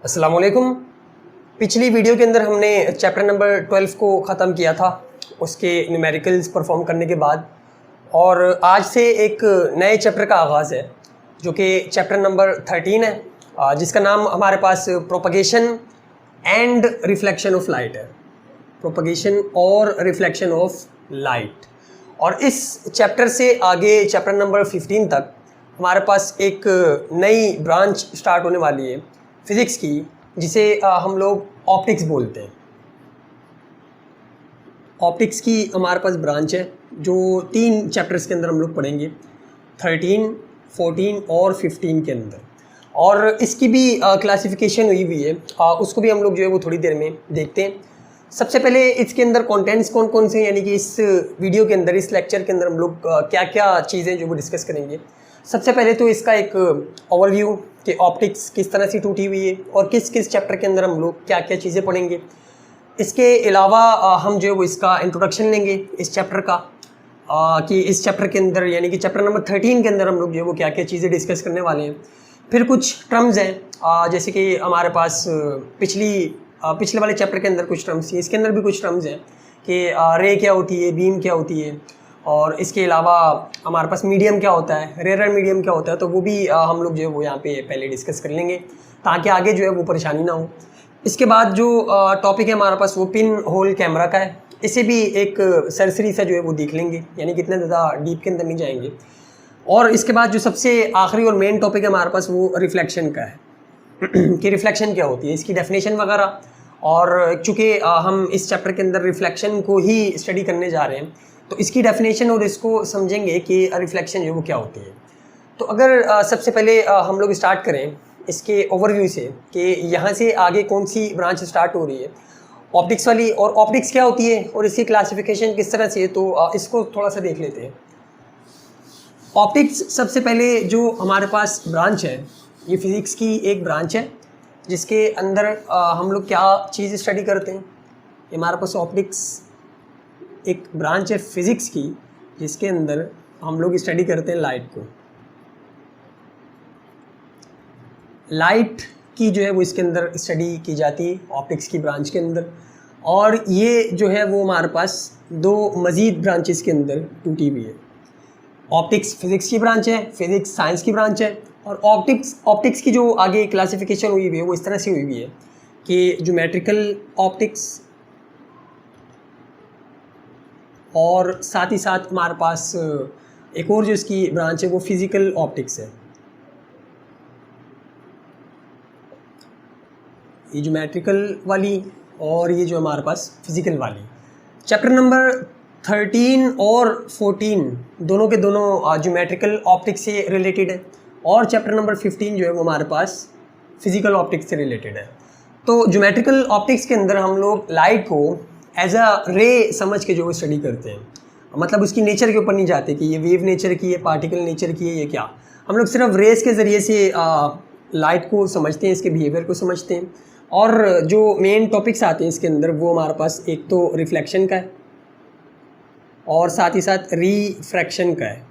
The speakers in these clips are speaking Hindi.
अस्सलाम वालेकुम। पिछली वीडियो के अंदर हमने चैप्टर नंबर 12 को ख़त्म किया था उसके न्यूमेरिकल्स परफॉर्म करने के बाद, और आज से एक नए चैप्टर का आगाज़ है जो कि चैप्टर नंबर 13 है, जिसका नाम हमारे पास propagation and reflection of light है। प्रोपगेशन और रिफ्लेक्शन ऑफ लाइट। और इस चैप्टर से आगे चैप्टर नंबर 15 तक हमारे पास एक नई ब्रांच स्टार्ट होने वाली है फिज़िक्स की, जिसे हम लोग ऑप्टिक्स बोलते हैं। ऑप्टिक्स की हमारे पास ब्रांच है जो 3 चैप्टर्स के अंदर हम लोग पढ़ेंगे, 13, 14 और 15 के अंदर। और इसकी भी क्लासिफिकेशन हुई है, उसको भी हम लोग जो है वो थोड़ी देर में देखते हैं। सबसे पहले इसके अंदर कंटेंट्स कौन कौन से हैं, यानी कि इस वीडियो के अंदर, इस लेक्चर के अंदर हम लोग क्या क्या चीज़ें जो वो डिस्कस करेंगे। सबसे पहले तो इसका एक ओवरव्यू कि ऑप्टिक्स किस तरह से टूटी हुई है और किस किस चैप्टर के अंदर हम लोग क्या क्या चीज़ें पढ़ेंगे। इसके अलावा हम जो है वो इसका इंट्रोडक्शन लेंगे इस चैप्टर का, कि इस चैप्टर के अंदर यानी कि चैप्टर नंबर 13 के अंदर हम लोग जो है वो क्या क्या चीज़ें डिस्कस करने वाले हैं। फिर कुछ टर्म्स हैं, जैसे कि हमारे पास पिछले वाले चैप्टर के अंदर कुछ टर्म्स थी, इसके अंदर भी कुछ टर्म्स हैं कि रे क्या होती है, बीम क्या होती है, और इसके अलावा हमारे पास मीडियम क्या होता है, रेयर मीडियम क्या होता है। तो वो भी हम लोग जो है वो यहाँ पे पहले डिस्कस कर लेंगे ताकि आगे जो है वो परेशानी ना हो। इसके बाद जो टॉपिक है हमारे पास वो पिन होल कैमरा का है। इसे भी एक सरसरी सा जो है वो देख लेंगे, यानी कि इतना ज़्यादा डीप के अंदर नहीं जाएंगे। और इसके बाद जो सबसे आखिरी और मेन टॉपिक है हमारे पास वो रिफ्लेक्शन का है कि रिफ्लेक्शन क्या होती है, इसकी डेफिनेशन वगैरह। और चूँकि हम इस चैप्टर के अंदर रिफ्लेक्शन को ही स्टडी करने जा रहे हैं तो इसकी डेफिनेशन और इसको समझेंगे कि रिफ्लेक्शन जो है वो क्या होती है। तो अगर सबसे पहले हम लोग स्टार्ट करें इसके ओवरव्यू से कि यहाँ से आगे कौन सी ब्रांच स्टार्ट हो रही है, ऑप्टिक्स वाली, और ऑप्टिक्स क्या होती है और इसकी क्लासिफिकेशन किस तरह से है, तो इसको थोड़ा सा देख लेते हैं। ऑप्टिक्स सबसे पहले जो हमारे पास ब्रांच है, ये फिज़िक्स की एक ब्रांच है जिसके अंदर हम लोग क्या चीज़ स्टडी करते हैं। हमारे पास ऑप्टिक्स एक ब्रांच है फिज़िक्स की जिसके अंदर हम लोग स्टडी करते हैं लाइट को। लाइट की जो है वो इसके अंदर स्टडी की जाती है ऑप्टिक्स की ब्रांच के अंदर। और ये जो है वो हमारे पास 2 मज़ीद ब्रांचेस के अंदर टूटी हुई है। ऑप्टिक्स फिज़िक्स की ब्रांच है, फिज़िक्स साइंस की ब्रांच है। और ऑप्टिक्स की जो आगे क्लासिफिकेशन हुई हुई है वो इस तरह से हुई हुई है कि ज्योमेट्रिकल ऑप्टिक्स, और साथ ही साथ हमारे पास एक और जो इसकी ब्रांच है वो फिज़िकल ऑप्टिक्स है। ये ज्योमेट्रिकल वाली और ये जो हमारे पास फिज़िकल वाली। चैप्टर नंबर 13 और 14 दोनों के दोनों ज्योमेट्रिकल ऑप्टिक्स से रिलेटेड है, और चैप्टर नंबर 15 जो है वो हमारे पास फिज़िकल ऑप्टिक्स से रिलेटेड है। तो ज्योमेट्रिकल ऑप्टिक्स के अंदर हम लोग लाइट को एज अ रे समझ के जो वो स्टडी करते हैं, मतलब उसकी नेचर के ऊपर नहीं जाते कि ये वेव नेचर की है, पार्टिकल नेचर की है, ये क्या। हम लोग सिर्फ रेस के ज़रिए से लाइट को समझते हैं, इसके बिहेवियर को समझते हैं। और जो मेन टॉपिक्स आते हैं इसके अंदर वो हमारे पास एक तो रिफ्लेक्शन का है और साथ ही साथ रिफ्रैक्शन का है।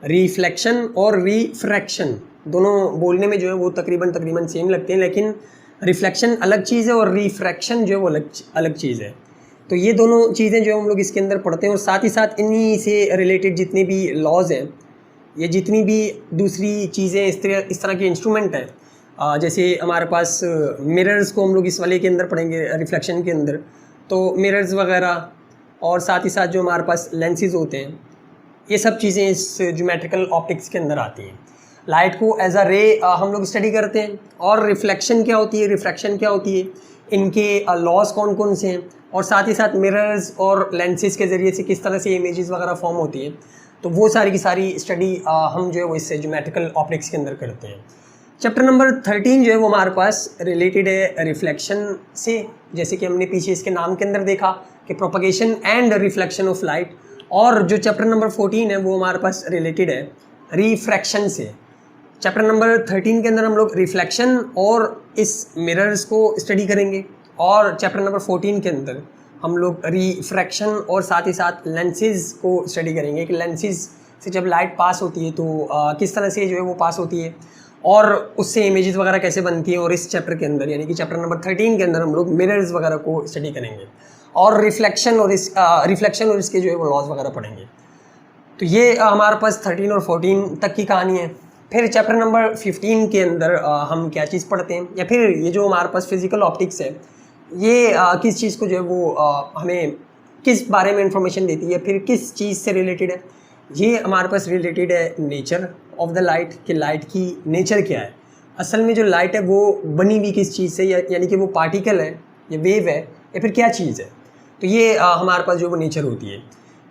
रिफ्लेक्शन और रिफ्रैक्शन दोनों बोलने में जो है वो तकरीबन सेम लगते हैं, लेकिन रिफ्लेक्शन अलग चीज़ है और रिफ्रैक्शन जो है वो अलग चीज़ है। तो ये दोनों चीज़ें जो हम लोग इसके अंदर पढ़ते हैं, और साथ ही साथ इन्हीं से रिलेटेड जितने भी लॉज हैं, ये जितनी भी दूसरी चीज़ें इस तरह के इंस्ट्रूमेंट हैं, जैसे हमारे पास मिरर्स को हम लोग इस वाले के अंदर पढ़ेंगे रिफ्लेक्शन के अंदर, तो मिरर्स वगैरह, और साथ ही साथ जो हमारे पास लेंसेज होते हैं, ये सब चीज़ें इस ज्योमेट्रिकल ऑप्टिक्स के अंदर आती हैं। लाइट को एज अ रे हम लोग स्टडी करते हैं। और रिफ्लेक्शन क्या होती है, रिफ्रैक्शन क्या होती है, इनके लॉज कौन कौन से हैं, और साथ ही साथ मिरर्स और लेंसेज के ज़रिए से किस तरह से इमेजेस वगैरह फॉर्म होती हैं। तो वो सारी की सारी स्टडी हम जो है वो इससे ज्योमेट्रिकल ऑप्टिक्स के अंदर करते हैं। चैप्टर नंबर 13 जो है वो हमारे पास रिलेटेड है रिफ्लेक्शन से, जैसे कि हमने पीछे इसके नाम के अंदर देखा कि propagation and reflection of light. और जो चैप्टर नंबर 14 है वो हमारे पास रिलेटेड है रिफ्रैक्शन से। चैप्टर नंबर 13 के अंदर हम लोग रिफ्लेक्शन और इस मिरर्स को स्टडी करेंगे, और चैप्टर नंबर 14 के अंदर हम लोग रिफ्रैक्शन और साथ ही साथ लेंसेज को स्टडी करेंगे कि लेंसेज से जब लाइट पास होती है तो किस तरह से जो है वो पास होती है, और उससे इमेजेस वगैरह कैसे बनती हैं, और इस चैप्टर के अंदर यानी कि चैप्टर नंबर 13 के अंदर हम लोग मिरर्स वगैरह को स्टडी करेंगे और रिफ्लेक्शन और इसके जो है वो लॉज वगैरह पढ़ेंगे। तो ये हमारे पास 13 और 14 तक की कहानी है। फिर चैप्टर नंबर 15 के अंदर हम क्या चीज़ पढ़ते हैं, या फिर ये जो हमारे पास फिजिकल ऑप्टिक्स है ये किस चीज़ को जो है वो हमें किस बारे में इंफॉर्मेशन देती है, फिर किस चीज़ से रिलेटेड है। ये हमारे पास रिलेटेड है नेचर ऑफ द लाइट, कि लाइट की नेचर क्या है, असल में जो लाइट है वो बनी हुई किस चीज़ से, यानी कि वो पार्टिकल है या वेव है या फिर क्या चीज़ है। तो ये हमारे पास जो वो नेचर होती है,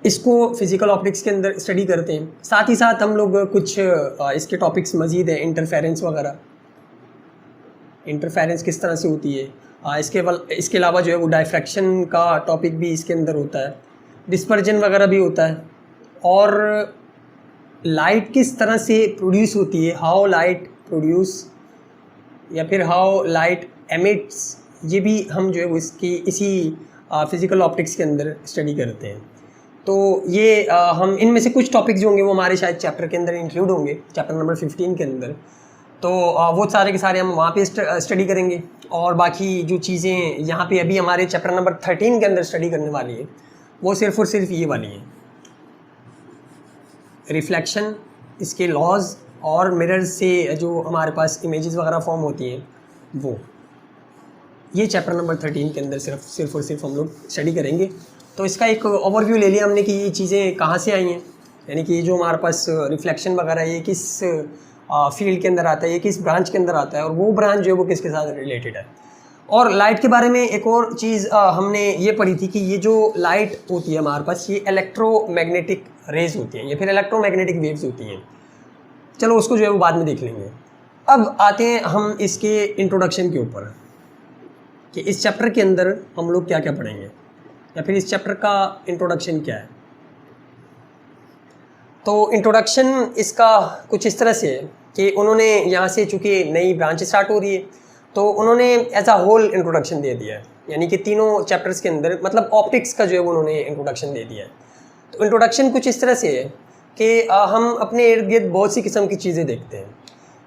इसको फिजिकल ऑप्टिक्स के अंदर स्टडी करते हैं। साथ ही साथ हम लोग कुछ इसके टॉपिक्स मज़ीद हैं, इंटरफेरेंस वगैरह, इंटरफेरेंस किस तरह से होती है। इसके अलावा जो है वो डायफ्रैक्शन का टॉपिक भी इसके अंदर होता है, डिस्पर्जन वगैरह भी होता है, और लाइट किस तरह से प्रोड्यूस होती है, हाउ लाइट प्रोड्यूस या फिर हाउ लाइट एमिट्स, ये भी हम जो है वो इसी फिज़िकल ऑप्टिक्स के अंदर स्टडी करते हैं। तो ये हम इनमें से कुछ टॉपिक्स जो होंगे वो हमारे शायद चैप्टर के अंदर इंक्लूड होंगे, चैप्टर नंबर 15 के अंदर। तो वो सारे के सारे हम वहाँ पे स्टडी करेंगे, और बाकी जो चीज़ें यहाँ पे अभी हमारे चैप्टर नंबर 13 के अंदर स्टडी करने वाली है वो सिर्फ़ और सिर्फ ये वाली है, रिफ्लेक्शन, इसके लॉज, और मिरर से जो हमारे पास इमेजेस वगैरह फॉर्म होती हैं वो, ये चैप्टर नंबर 13 के अंदर सिर्फ और सिर्फ हम लोग स्टडी करेंगे। तो इसका एक ओवरव्यू ले लिया हमने कि ये चीज़ें कहाँ से आई हैं, यानी कि ये जो हमारे पास रिफ्लेक्शन वगैरह ये किस फील्ड के अंदर आता है, ये किस ब्रांच के अंदर आता है, और वो ब्रांच जो है वो किसके साथ रिलेटेड है। और लाइट के बारे में एक और चीज़ हमने ये पढ़ी थी कि ये जो लाइट होती है हमारे पास, ये इलेक्ट्रोमैग्नेटिक रेज होती हैं या फिर इलेक्ट्रोमैग्नेटिक वेव्स होती हैं। चलो उसको जो है वो बाद में देख लेंगे। अब आते हैं हम इसके इंट्रोडक्शन के ऊपर कि इस चैप्टर के अंदर हम लोग क्या क्या पढ़ेंगे, या फिर इस चैप्टर का इंट्रोडक्शन क्या है। तो इंट्रोडक्शन इसका कुछ इस तरह से है कि उन्होंने यहाँ से चूँकि नई ब्रांच स्टार्ट हो रही है तो उन्होंने एज अ होल इंट्रोडक्शन दे दिया है, यानी कि तीनों चैप्टर्स के अंदर मतलब ऑप्टिक्स का जो है उन्होंने इंट्रोडक्शन दे दिया है। तो इंट्रोडक्शन कुछ इस तरह से है कि हम अपने इर्द गिर्द बहुत सी किस्म की चीज़ें देखते हैं।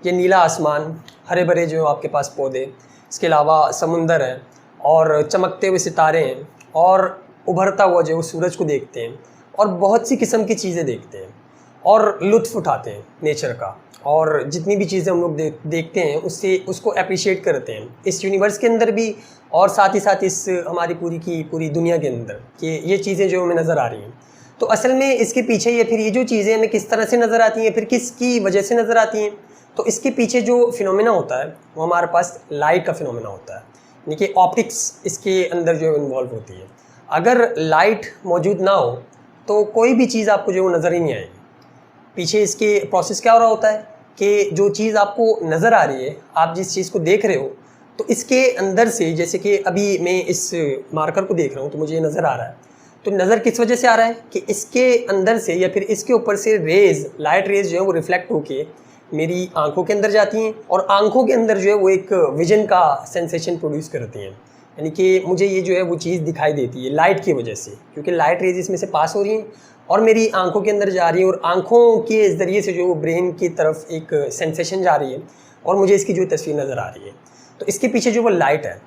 ये नीला आसमान, हरे भरे जो आपके पास पौधे, इसके अलावा समुंदर है और चमकते हुए सितारे हैं, और उभरता हुआ जो सूरज को देखते हैं, और बहुत सी किस्म की चीज़ें देखते हैं और लुत्फ़ उठाते हैं नेचर का, और जितनी भी चीज़ें हम लोग देखते हैं उसको अप्रिशिएट करते हैं इस यूनिवर्स के अंदर भी, और साथ ही साथ इस हमारी पूरी दुनिया के अंदर कि ये चीज़ें जो हमें नज़र आ रही हैं। तो असल में इसके पीछे या फिर ये जो चीज़ें हमें किस तरह से नज़र आती हैं, फिर किसकी वजह से नज़र आती हैं, तो इसके पीछे जो फिनोमेना होता है वो हमारे पास लाइट का फिनोमेना होता है, यानी कि ऑप्टिक्स इसके अंदर जो इन्वॉल्व होती है। अगर लाइट मौजूद ना हो तो कोई भी चीज़ आपको जो नज़र ही नहीं आएगी। पीछे इसके प्रोसेस क्या हो रहा होता है कि जो चीज़ आपको नज़र आ रही है, आप जिस चीज़ को देख रहे हो, तो इसके अंदर से, जैसे कि अभी मैं इस मार्कर को देख रहा हूँ तो मुझे ये नज़र आ रहा है, तो नज़र किस वजह से आ रहा है कि इसके अंदर से या फिर इसके ऊपर से रेज़, लाइट रेज़ जो है वो रिफ्लेक्ट होके मेरी आंखों के अंदर जाती हैं, और आंखों के अंदर जो है वो एक विजन का सेंसेशन प्रोड्यूस करती हैं, यानी कि मुझे ये जो है वो चीज़ दिखाई देती है लाइट की वजह से, क्योंकि लाइट रेज इसमें से पास हो रही हैं और मेरी आंखों के अंदर जा रही है, और आंखों के ज़रिए से जो ब्रेन की तरफ एक सेंसेशन जा रही है और मुझे इसकी जो तस्वीर नज़र आ रही है। तो इसके पीछे जो वो लाइट है,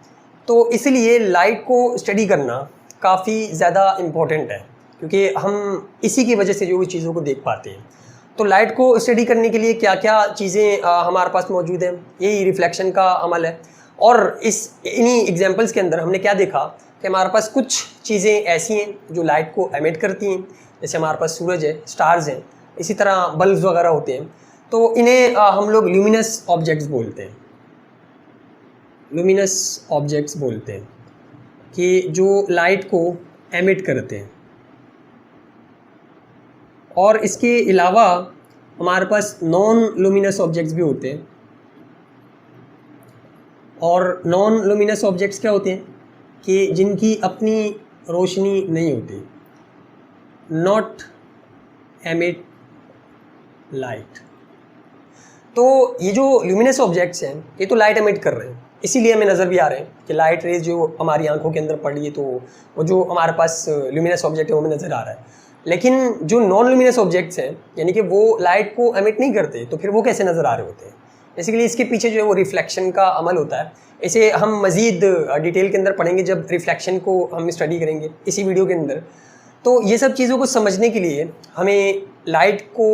तो इसलिए लाइट को स्टडी करना काफ़ी ज़्यादा इम्पोर्टेंट है, क्योंकि हम इसी की वजह से जो भी चीज़ों को देख पाते हैं। तो लाइट को स्टडी करने के लिए क्या क्या चीज़ें हमारे पास मौजूद हैं, यही रिफ्लेक्शन का अमल है। और इन्हीं एग्जांपल्स के अंदर हमने क्या देखा कि हमारे पास कुछ चीज़ें ऐसी हैं जो लाइट को एमिट करती हैं, जैसे हमारे पास सूरज है, स्टार्स हैं, इसी तरह बल्ब्स वगैरह होते हैं। तो इन्हें हम लोग ल्यूमिनस ऑब्जेक्ट्स बोलते हैं, ल्यूमिनस ऑब्जेक्ट्स बोलते हैं कि जो लाइट को एमिट करते हैं। और इसके अलावा हमारे पास नॉन लुमिनस ऑब्जेक्ट्स भी होते हैं। और नॉन लुमिनस ऑब्जेक्ट्स क्या होते हैं कि जिनकी अपनी रोशनी नहीं होती, नॉट एमिट लाइट। तो ये जो ल्यूमिनस ऑब्जेक्ट्स हैं ये तो लाइट एमिट कर रहे हैं, इसीलिए हमें नज़र भी आ रहे हैं कि लाइट रेज जो हमारी आंखों के अंदर पड़ रही है, तो वो जो हमारे पास ल्यूमिनस ऑब्जेक्ट है वो हमें नज़र आ रहा है। लेकिन जो नॉन लुमिनस ऑब्जेक्ट्स हैं, यानी कि वो लाइट को एमिट नहीं करते, तो फिर वो कैसे नज़र आ रहे होते हैं, बेसिकली इसके पीछे जो है वो रिफ्लेक्शन का अमल होता है। इसे हम मज़ीद डिटेल के अंदर पढ़ेंगे जब रिफ्लेक्शन को हम स्टडी करेंगे इसी वीडियो के अंदर। तो ये सब चीज़ों को समझने के लिए हमें लाइट को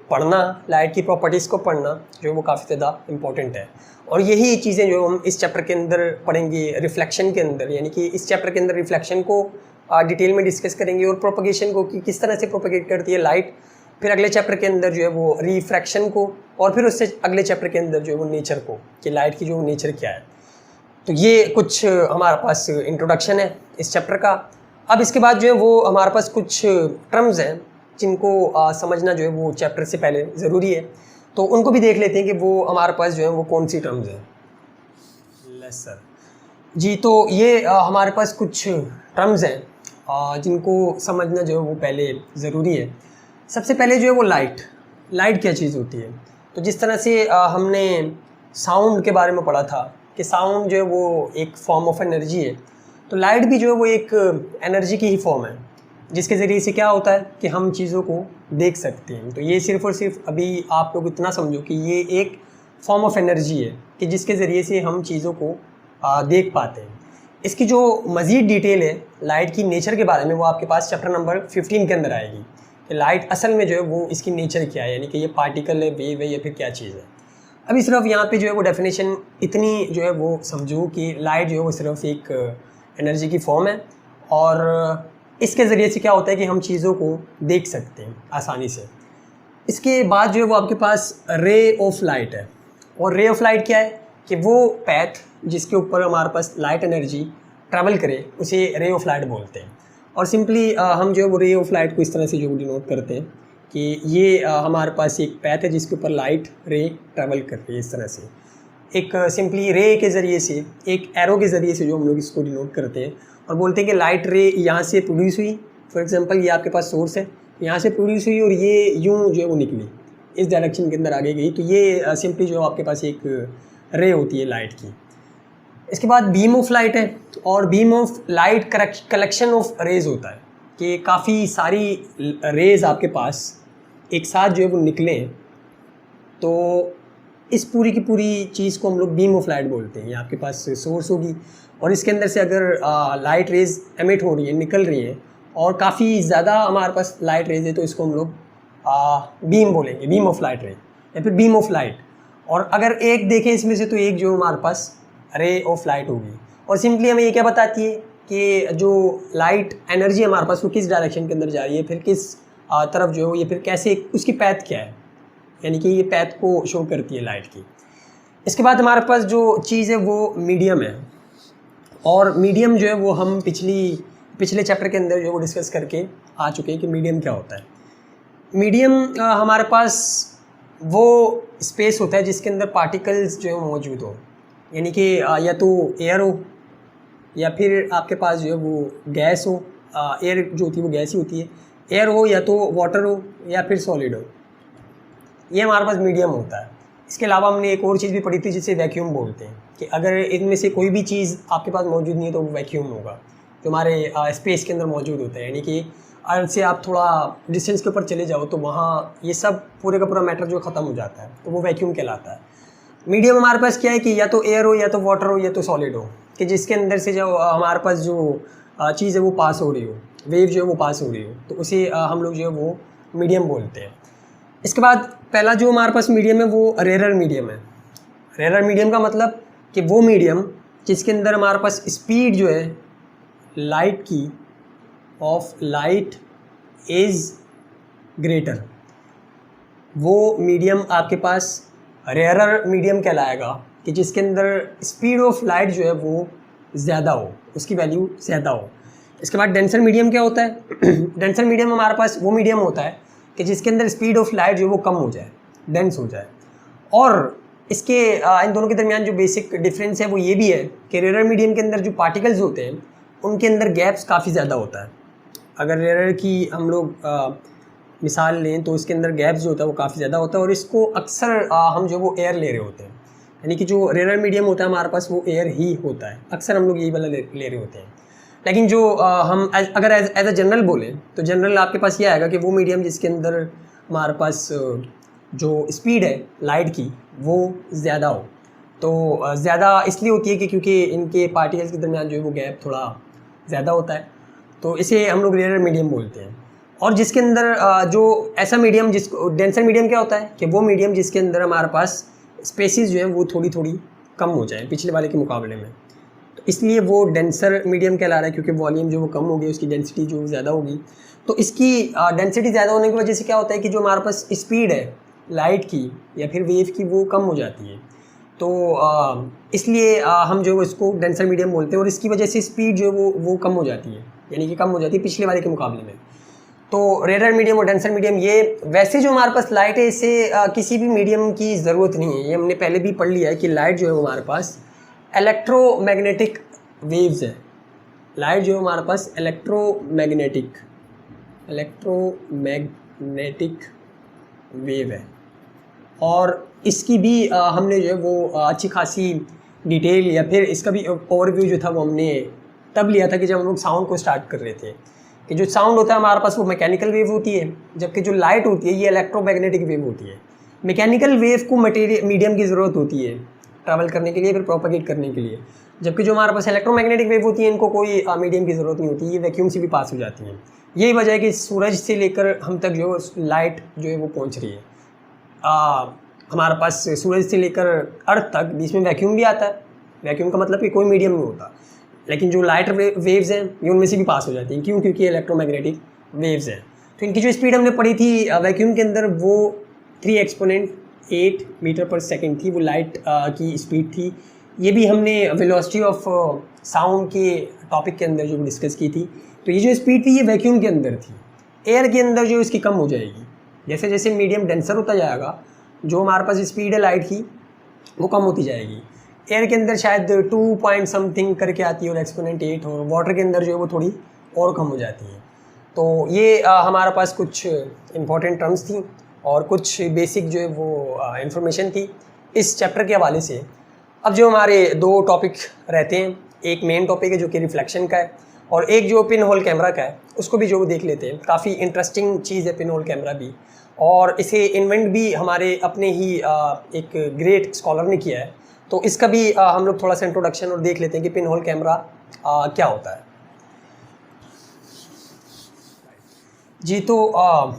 पढ़ना, लाइट की प्रॉपर्टीज़ को पढ़ना जो है वो काफ़ी ज़्यादा इम्पॉर्टेंट है। और यही चीज़ें जो हम इस चैप्टर के अंदर पढ़ेंगे रिफ्लेक्शन के अंदर, यानी कि इस चैप्टर के अंदर रिफ्लेक्शन को डिटेल में डिस्कस करेंगे और प्रोपगेशन को कि किस तरह से प्रोपगेट करती है लाइट। फिर अगले चैप्टर के अंदर जो है वो रिफ्रैक्शन को, और फिर उससे अगले चैप्टर के अंदर जो है वो नेचर को, कि लाइट की जो नेचर क्या है। तो ये कुछ हमारे पास इंट्रोडक्शन है इस चैप्टर का। अब इसके बाद जो है वो हमारे पास कुछ टर्म्स हैं जिनको समझना जो है वो चैप्टर से पहले ज़रूरी है, तो उनको भी देख लेते हैं कि वो हमारे पास जो है वो कौन सी टर्म्स हैं। यस सर जी, तो ये हमारे पास कुछ टर्म्स हैं जिनको समझना जो है वो पहले ज़रूरी है। सबसे पहले जो है वो लाइट क्या चीज़ होती है। तो जिस तरह से हमने साउंड के बारे में पढ़ा था कि साउंड जो है वो एक फॉर्म ऑफ एनर्जी है, तो लाइट भी जो है वो एक एनर्जी की ही फॉर्म है, जिसके ज़रिए से क्या होता है कि हम चीज़ों को देख सकते हैं। तो ये सिर्फ़ और सिर्फ अभी आप लोग इतना समझो कि ये एक फॉर्म ऑफ एनर्जी है कि जिसके ज़रिए से हम चीज़ों को देख पाते हैं। इसकी जो मज़ीद डिटेल है लाइट की नेचर के बारे में, वो आपके पास चैप्टर नंबर 15 के अंदर आएगी कि लाइट असल में जो है वो इसकी नेचर क्या है, यानी कि ये पार्टिकल है, वेव है, या फिर क्या चीज़ है। अभी सिर्फ यहाँ पे जो है वो डेफिनेशन इतनी जो है वो समझो कि लाइट जो है वो सिर्फ एक एनर्जी की फॉर्म है, और इसके ज़रिए से क्या होता है कि हम चीज़ों को देख सकते हैं आसानी से। इसके बाद जो है वो आपके पास रे ऑफ लाइट है, और रे ऑफ लाइट क्या है कि वो पैथ जिसके ऊपर हमारे पास लाइट एनर्जी ट्रैवल करे उसे रे ऑफ लाइट बोलते हैं। और सिंपली हम जो है वो रे ऑफ लाइट को इस तरह से जो डिनोट करते हैं कि ये हमारे पास एक पैथ है जिसके ऊपर लाइट रे ट्रैवल कर रही है। इस तरह से एक सिंपली रे के ज़रिए से, एक एरो के ज़रिए से जो हम लोग इसको डिनोट करते हैं और बोलते हैं कि लाइट रे यहाँ से प्रोड्यूस हुई। फॉर एग्जांपल ये आपके पास सोर्स है, यहाँ से प्रोड्यूस हुई और ये यूँ जो है वो निकली, इस डायरेक्शन के अंदर आगे गई। तो ये सिंपली जो आपके पास एक रे होती है लाइट की। इसके बाद बीम ऑफ लाइट है, और beam of light collection of rays होता है कि काफ़ी सारी रेज आपके पास एक साथ जो है वो निकलें, तो इस पूरी की पूरी चीज़ को हम लोग बीम ऑफ लाइट बोलते हैं। ये आपके पास सोर्स होगी और इसके अंदर से अगर लाइट रेज एमिट हो रही है, निकल रही है, और काफ़ी ज़्यादा हमारे पास लाइट रेज है, तो इसको हम लोग बीम बोलेंगे, बीम ऑफ लाइट रे या फिर बीम ऑफ लाइट। और अगर एक देखें इसमें से, तो एक जो हमारे पास रे ऑफ लाइट होगी। और सिंपली हमें ये क्या बताती है कि जो लाइट एनर्जी हमारे पास वो किस डायरेक्शन के अंदर जा रही है, फिर किस तरफ जो है, ये फिर कैसे, उसकी पैथ क्या है, यानी कि ये पैथ को शो करती है लाइट की। इसके बाद हमारे पास जो चीज़ है वो मीडियम है, और मीडियम जो है वो हम पिछले चैप्टर के अंदर जो वो डिस्कस करके आ चुके हैं कि मीडियम क्या होता है। मीडियम हमारे पास वो स्पेस होता है जिसके अंदर पार्टिकल्स जो है मौजूद हो, यानी कि या तो एयर हो या फिर आपके पास जो है वो गैस हो। एयर जो होती है वो गैस ही होती है, एयर हो या तो वाटर हो या फिर सॉलिड हो, ये हमारे पास मीडियम होता है। इसके अलावा हमने एक और चीज़ भी पढ़ी थी जिसे वैक्यूम बोलते हैं, कि अगर इनमें से कोई भी चीज़ आपके पास मौजूद नहीं है तो वो वैक्यूम होगा, जो हमारे स्पेस के अंदर मौजूद होता है। यानी कि अर्थ से आप थोड़ा डिस्टेंस के ऊपर चले जाओ तो वहाँ ये सब पूरे का पूरा मैटर जो ख़त्म हो जाता है, तो वो वैक्यूम कहलाता है। मीडियम हमारे पास क्या है कि या तो एयर हो या तो वाटर हो या तो सॉलिड हो, कि जिसके अंदर से जो हमारे पास जो चीज़ है वो पास हो रही हो, वेव जो है वो पास हो रही हो, तो उसे हम लोग जो है वो मीडियम बोलते हैं। इसके बाद पहला जो हमारे पास मीडियम है वो रेरर मीडियम है। रेरर मीडियम का मतलब कि वो मीडियम जिसके अंदर हमारे पास स्पीड जो है लाइट की ऑफ लाइट इज़ ग्रेटर, वो मीडियम आपके पास रेयरर मीडियम कहलाएगा, कि जिसके अंदर स्पीड ऑफ लाइट जो है वो ज़्यादा हो, उसकी वैल्यू ज़्यादा हो। इसके बाद डेंसर मीडियम क्या होता है डेंसर मीडियम हमारे पास वो मीडियम होता है कि जिसके अंदर स्पीड ऑफ लाइट जो है वो कम हो जाए, डेंस हो जाए। और इसके इन दोनों के दरमियान जो बेसिक डिफरेंस है वो ये भी है कि रेयर मीडियम के अंदर जो पार्टिकल्स होते हैं उनके अंदर गैप्स काफ़ी ज़्यादा होता है। अगर रेयर की हम लोग मिसाल लें तो इसके अंदर गैप्स जो होता है वो काफ़ी ज़्यादा होता है, और इसको अक्सर हम जो वो एयर ले रहे होते हैं, यानी कि जो रेयर मीडियम होता है हमारे पास वो एयर ही होता है, अक्सर हम लोग यही वाला ले रहे होते हैं। लेकिन जो हम अगर एज अ जनरल बोलें तो जनरल आपके पास ये आएगा कि वो मीडियम जिसके अंदर हमारे पास जो स्पीड है लाइट की वो ज़्यादा हो। तो ज़्यादा इसलिए होती है कि क्योंकि इनके पार्टिकल्स के दरमियान जो है वो गैप थोड़ा ज़्यादा होता है, तो इसे हम लोग रेयर मीडियम बोलते हैं। और जिसके अंदर जो ऐसा मीडियम जिसको डेंसर मीडियम क्या होता है कि वो मीडियम जिसके अंदर हमारे पास स्पेसिस जो है वो थोड़ी थोड़ी कम हो जाए पिछले वाले के मुकाबले में, तो इसलिए वो डेंसर मीडियम कहला रहा है, क्योंकि वॉल्यूम जो वो कम होगी उसकी डेंसिटी जो ज़्यादा होगी। तो इसकी डेंसिटी ज़्यादा होने की वजह से क्या होता है कि जो हमारे पास स्पीड है लाइट की या फिर वेव की वो कम हो जाती है। तो इसलिए हम जो इसको डेंसर मीडियम बोलते हैं, और इसकी वजह से स्पीड जो है वो कम हो जाती है, यानी कि कम हो जाती है पिछले वाले के मुकाबले में। तो रेयर मीडियम और डेंसर मीडियम, ये वैसे जो हमारे पास लाइट है इससे किसी भी मीडियम की ज़रूरत नहीं है। ये हमने पहले भी पढ़ लिया है कि लाइट जो है हमारे पास इलेक्ट्रोमैग्नेटिक वेव्स है। लाइट जो है हमारे पास इलेक्ट्रोमैग्नेटिक वेव है, और इसकी भी हमने जो है वो अच्छी खासी डिटेल या फिर इसका भी ओवरव्यू जो था वो हमने तब लिया था कि जब हम लोग साउंड को स्टार्ट कर रहे थे, कि जो साउंड होता है हमारे पास वो मैकेनिकल वेव होती है, जबकि जो लाइट होती है ये इलेक्ट्रोमैग्नेटिक वेव होती है। मैकेनिकल वेव को मटेरियल मीडियम की ज़रूरत होती है ट्रैवल करने के लिए, फिर प्रोपेगेट करने के लिए, जबकि जो हमारे पास इलेक्ट्रोमैग्नेटिक वेव होती है इनको कोई मीडियम की ज़रूरत नहीं होती, ये वैक्यूम से भी पास हो जाती हैं। यही वजह है कि सूरज से लेकर हम तक जो लाइट जो है वो पहुँच रही है। हमारे पास सूरज से लेकर अर्थ तक बीच में वैक्यूम भी आता है। वैक्यूम का मतलब कि कोई मीडियम नहीं होता, लेकिन जो लाइट वेव्स हैं ये उनमें से भी पास हो जाती हैं। क्यों? क्योंकि इलेक्ट्रोमैग्नेटिक वेव्स हैं। तो इनकी जो स्पीड हमने पढ़ी थी वैक्यूम के अंदर वो 3 एक्सपोनेंट 8 मीटर पर सेकेंड थी, वो लाइट की स्पीड थी। ये भी हमने वेलोसिटी ऑफ साउंड के टॉपिक के अंदर जो डिस्कस की थी। तो ये जो स्पीड थी ये वैक्यूम के अंदर थी। एयर के अंदर जो इसकी कम हो जाएगी, जैसे जैसे मीडियम डेंसर होता जाएगा, जो हमारे पास स्पीड है लाइट की वो कम होती जाएगी। एयर के अंदर शायद 2 पॉइंट समथिंग करके आती है और एक्सपोनेंट 8, और वाटर के अंदर जो है वो थोड़ी और कम हो जाती है। तो ये हमारे पास कुछ इंपॉर्टेंट टर्म्स थी और कुछ बेसिक जो है वो इंफॉर्मेशन थी इस चैप्टर के हवाले से। अब जो हमारे 2 टॉपिक रहते हैं, एक मेन टॉपिक है जो कि रिफ्लेक्शन का है, और एक जो पिन होल कैमरा का है उसको भी जो देख लेते हैं। काफ़ी इंटरेस्टिंग चीज़ है पिन होल कैमरा भी, और इसे इन्वेंट भी हमारे अपने ही एक ग्रेट स्कॉलर ने किया है। तो इसका भी हम लोग थोड़ा सा इंट्रोडक्शन और देख लेते हैं कि पिन होल कैमरा क्या होता है। जी, तो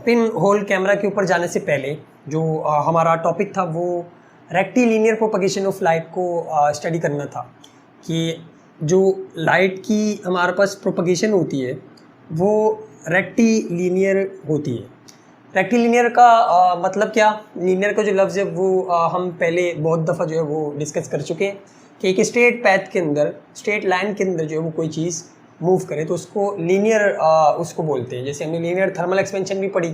पिन होल कैमरा के ऊपर जाने से पहले जो हमारा टॉपिक था वो रेक्टिलिनियर प्रोपगेशन ऑफ लाइट को स्टडी करना था, कि जो लाइट की हमारे पास प्रोपगेशन होती है वो रेक्टिलिनियर होती है। रेक्टिलिनियर का मतलब क्या? लीनियर का जो लफ्ज़ है वो हम पहले बहुत दफ़ा जो है वो डिस्कस कर चुके हैं कि एक स्ट्रेट पैथ के अंदर, स्ट्रेट लाइन के अंदर जो है वो कोई चीज़ मूव करे तो उसको लीनियर उसको बोलते हैं। जैसे हमने लीनियर थर्मल एक्सपेंशन भी पढ़ी।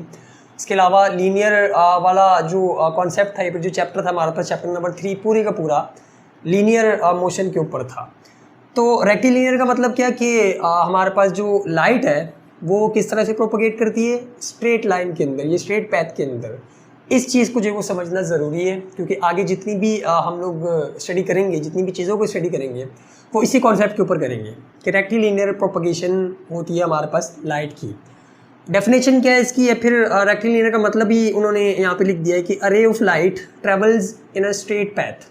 इसके अलावा लीनियर वाला जो कॉन्सेप्ट था, ये जो चैप्टर था हमारे पास, चैप्टर नंबर 3 पूरे का पूरा लीनियर मोशन के ऊपर था। तो रेक्टिलिनियर का मतलब क्या कि हमारे पास जो लाइट है वो किस तरह से प्रोपोगेट करती है? स्ट्रेट लाइन के अंदर, ये स्ट्रेट पैथ के अंदर। इस चीज़ को जो है वो समझना ज़रूरी है, क्योंकि आगे जितनी भी हम लोग स्टडी करेंगे, जितनी भी चीज़ों को स्टडी करेंगे वो इसी कॉन्सेप्ट के ऊपर करेंगे कि रेक्टिलिनियर प्रोपोगेशन होती है हमारे पास लाइट की। डेफिनेशन क्या है इसकी, या फिर रेक्टिलिनियर का मतलब ही उन्होंने यहाँ पे लिख दिया है कि a ray of light travels in a straight path.